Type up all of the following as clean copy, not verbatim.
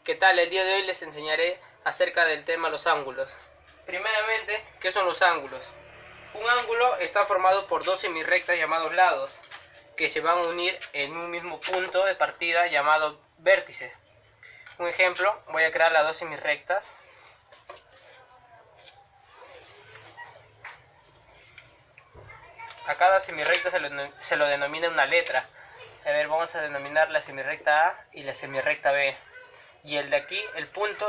¿Qué tal? El día de hoy les enseñaré acerca del tema los ángulos. Primeramente, ¿qué son los ángulos? Un ángulo está formado por dos semirrectas llamados lados, que se van a unir en un mismo punto de partida llamado vértice. Un ejemplo, voy a crear las dos semirrectas. A cada semirrecta se lo denomina una letra. A ver, vamos a denominar la semirrecta A y la semirrecta B. Y el de aquí, el punto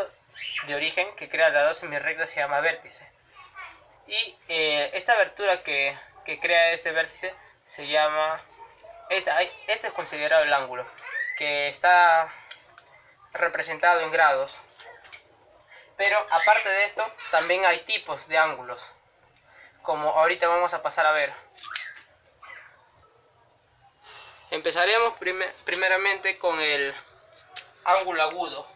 de origen que crea las dos semirrectas se llama vértice. Y esta abertura que crea este vértice se llama... Este es considerado el ángulo, que está representado en grados. Pero aparte de esto, también hay tipos de ángulos, como ahorita vamos a pasar a ver. Empezaremos primeramente con el ángulo agudo.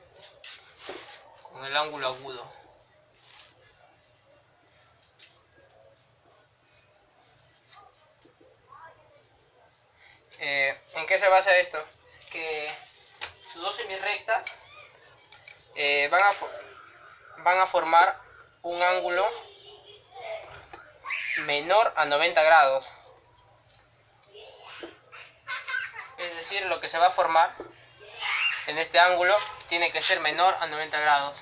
¿En qué se basa esto? Que sus dos semirrectas van a formar un ángulo menor a 90 grados. Es decir, lo que se va a formar en este ángulo tiene que ser menor a 90 grados.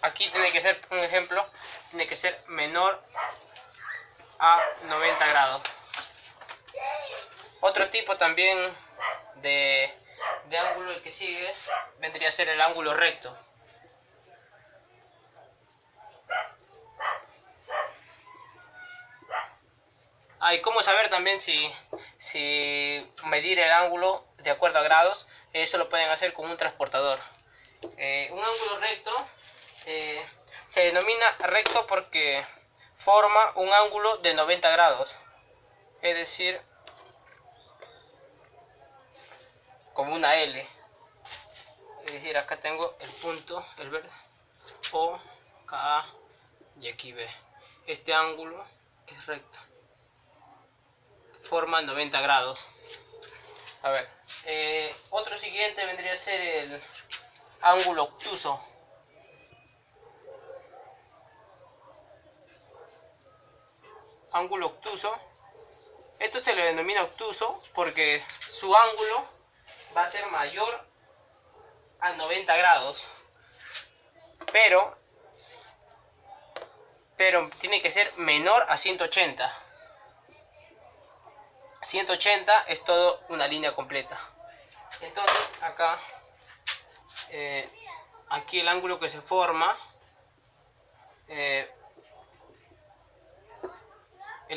Aquí tiene que ser, un ejemplo, tiene que ser menor a 90 grados. Otro tipo también de ángulo, el que sigue, vendría a ser el ángulo recto. ¿Y cómo saber también si medir el ángulo de acuerdo a grados? Eso lo pueden hacer con un transportador. Un ángulo recto se denomina recto porque forma un ángulo de 90 grados. Es decir, como una L. Es decir, acá tengo el punto, el verde, O, K, y aquí B. Este ángulo es recto. Forma 90 grados. A ver, otro siguiente vendría a ser el ángulo obtuso. Ángulo obtuso. Esto se le denomina obtuso porque su ángulo va a ser mayor a 90 grados. Pero tiene que ser menor a 180. 180 es todo una línea completa. Entonces acá, aquí el ángulo que se forma, el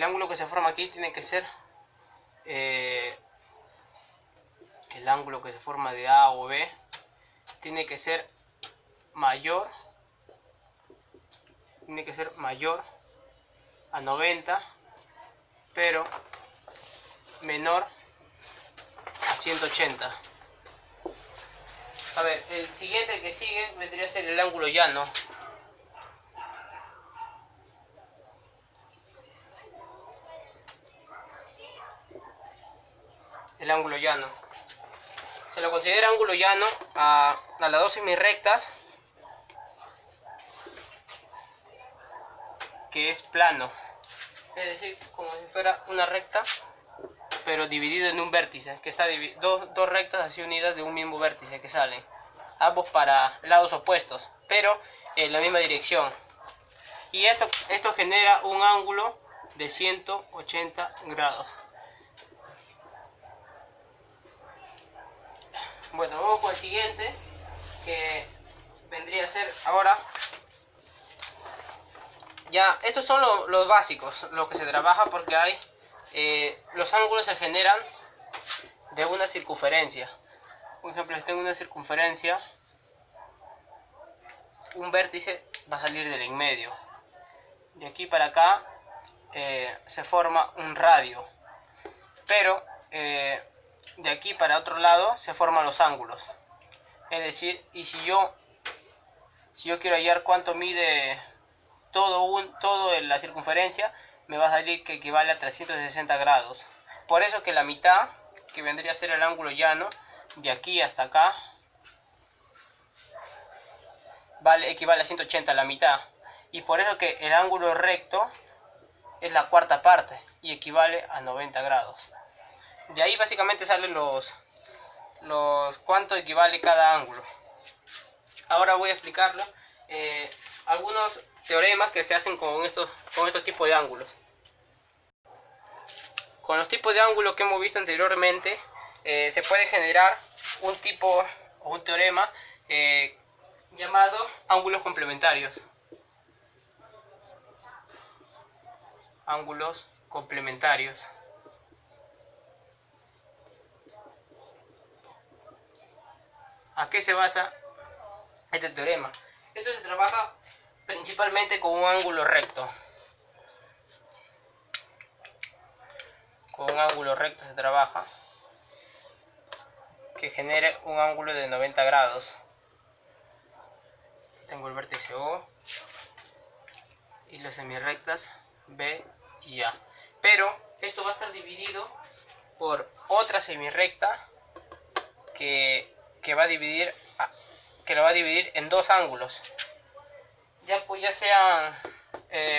ángulo que se forma aquí tiene que ser el ángulo que se forma de A o B tiene que ser mayor, a 90, pero menor a 180. A ver, el siguiente que sigue vendría a ser el ángulo llano. El ángulo llano. Se lo considera ángulo llano a las dos semirrectas que es plano. Es decir, como si fuera una recta, pero dividido en un vértice, que está dos rectas así unidas de un mismo vértice que salen, ambos para lados opuestos, pero en la misma dirección. Y esto genera un ángulo de 180 grados. Bueno, vamos con el siguiente, que vendría a ser ahora. Ya, estos son los básicos, lo que se trabaja, porque hay los ángulos se generan de una circunferencia. Por ejemplo, si tengo una circunferencia, un vértice va a salir del en medio. De aquí para acá se forma un radio, pero de aquí para otro lado se forman los ángulos. Es decir, y si yo quiero hallar cuánto mide todo en la circunferencia, me va a salir que equivale a 360 grados. Por eso que la mitad, que vendría a ser el ángulo llano, de aquí hasta acá, equivale a 180, la mitad. Y por eso que el ángulo recto es la cuarta parte y equivale a 90 grados. De ahí básicamente salen los cuánto equivale cada ángulo. Ahora voy a explicarle algunos teoremas que se hacen con estos tipos de ángulos. Con los tipos de ángulos que hemos visto anteriormente, se puede generar un tipo o un teorema llamado ángulos complementarios. Ángulos complementarios. ¿A qué se basa este teorema? Esto se trabaja principalmente con un ángulo recto. Con un ángulo recto se trabaja que genere un ángulo de 90 grados. Tengo el vértice O y las semirrectas B y A. Pero esto va a estar dividido por otra semirrecta que lo va a dividir en dos ángulos. Ya sean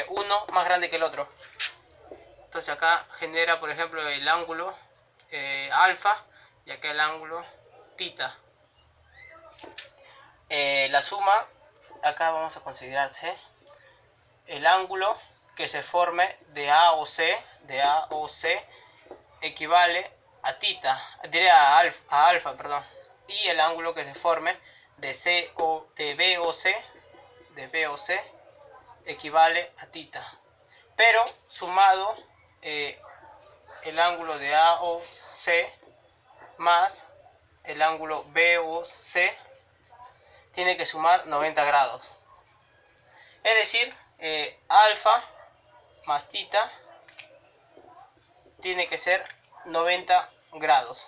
uno más grande que el otro. Entonces acá genera, por ejemplo, el ángulo alfa y acá el ángulo tita. La suma, acá vamos a considerarse el ángulo que se forme de A o C equivale a tita, diré a alfa, perdón, y el ángulo que se forme de B o C equivale a tita, pero sumado el ángulo de A o C más el ángulo B o C tiene que sumar 90 grados. Es decir, alfa más tita tiene que ser 90 grados.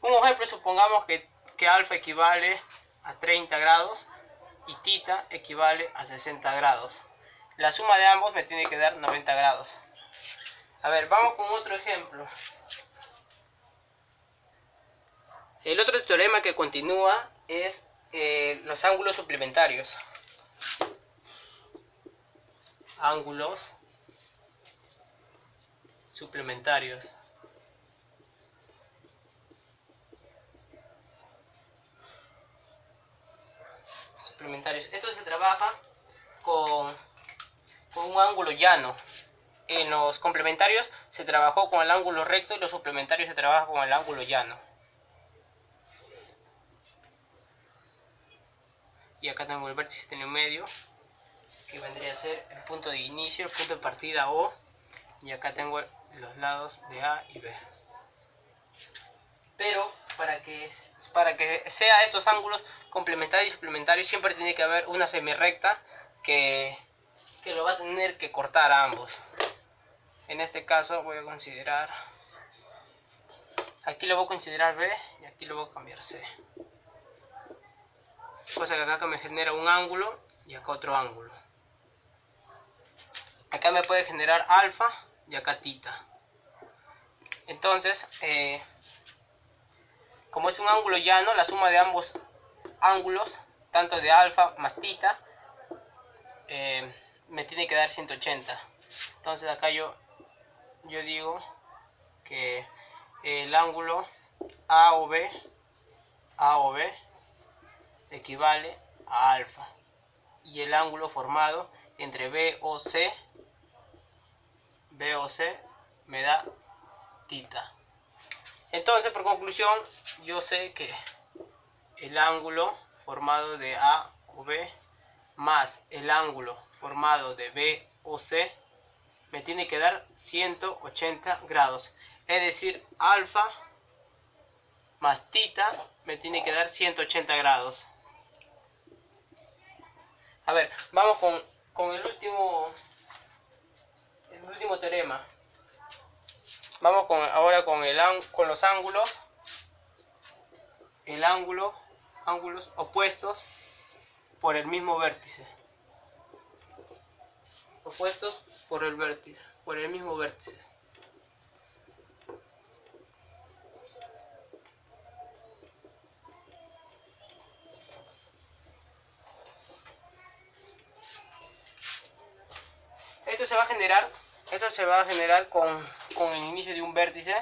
Un ejemplo, supongamos que alfa equivale a 30 grados y tita equivale a 60 grados. La suma de ambos me tiene que dar 90 grados. A ver, vamos con otro ejemplo. El otro teorema que continúa es los ángulos suplementarios. Ángulos suplementarios. Esto se trabaja con un ángulo llano. En los complementarios se trabajó con el ángulo recto y los suplementarios se trabaja con el ángulo llano. Y acá tengo el vértice en el medio, que vendría a ser el punto de inicio, el punto de partida O, y acá tengo los lados de A y B. Pero para que sea estos ángulos complementarios y suplementarios, siempre tiene que haber una semirrecta que lo va a tener que cortar a ambos. En este caso voy a considerar, aquí lo voy a considerar B y aquí lo voy a cambiar C. Cosa que acá me genera un ángulo y acá otro ángulo. Acá me puede generar alfa y acá tita. Entonces, como es un ángulo llano, la suma de ambos ángulos, tanto de alfa más tita, me tiene que dar 180. Entonces acá yo digo que el ángulo A o B equivale a alfa, y el ángulo formado entre B o C me da tita. Entonces, por conclusión, yo sé que el ángulo formado de A o B más el ángulo formado de B o C me tiene que dar 180 grados. Es decir, alfa más tita me tiene que dar 180 grados. A ver, vamos con el último teorema. Vamos ahora con los ángulos. Ángulos opuestos por el mismo vértice. Opuestos por el mismo vértice. se va a generar con el inicio de un vértice,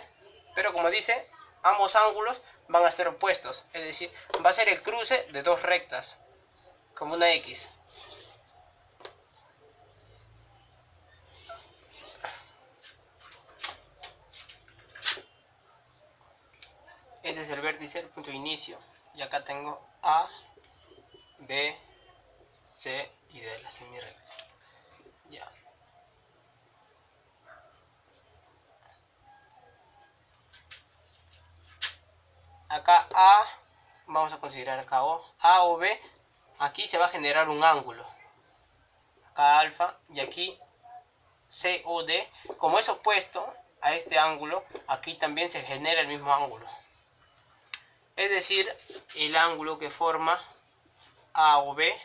pero como dice, ambos ángulos van a ser opuestos, es decir, va a ser el cruce de dos rectas, como una X. Este es el vértice, el punto de inicio, y acá tengo A, B, C y D, la semirrecta. Ya. Acá A, vamos a considerar acá A o B, aquí se va a generar un ángulo. Acá alfa y aquí C o D, como es opuesto a este ángulo, aquí también se genera el mismo ángulo. Es decir, el ángulo que forma A o B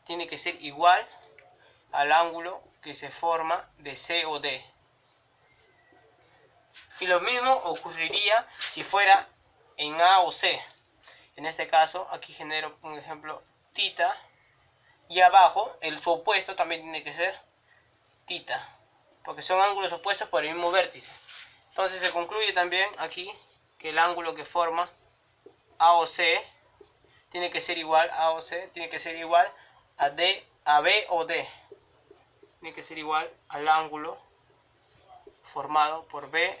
tiene que ser igual al ángulo que se forma de C o D. Y lo mismo ocurriría si fuera en A o C. En este caso, aquí genero un ejemplo θ, y abajo su opuesto también tiene que ser θ, porque son ángulos opuestos por el mismo vértice. Entonces se concluye también aquí que el ángulo que forma A o C tiene que ser igual a B o D. Tiene que ser igual al ángulo formado por B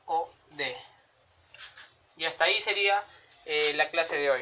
o D. Y hasta ahí sería la clase de hoy.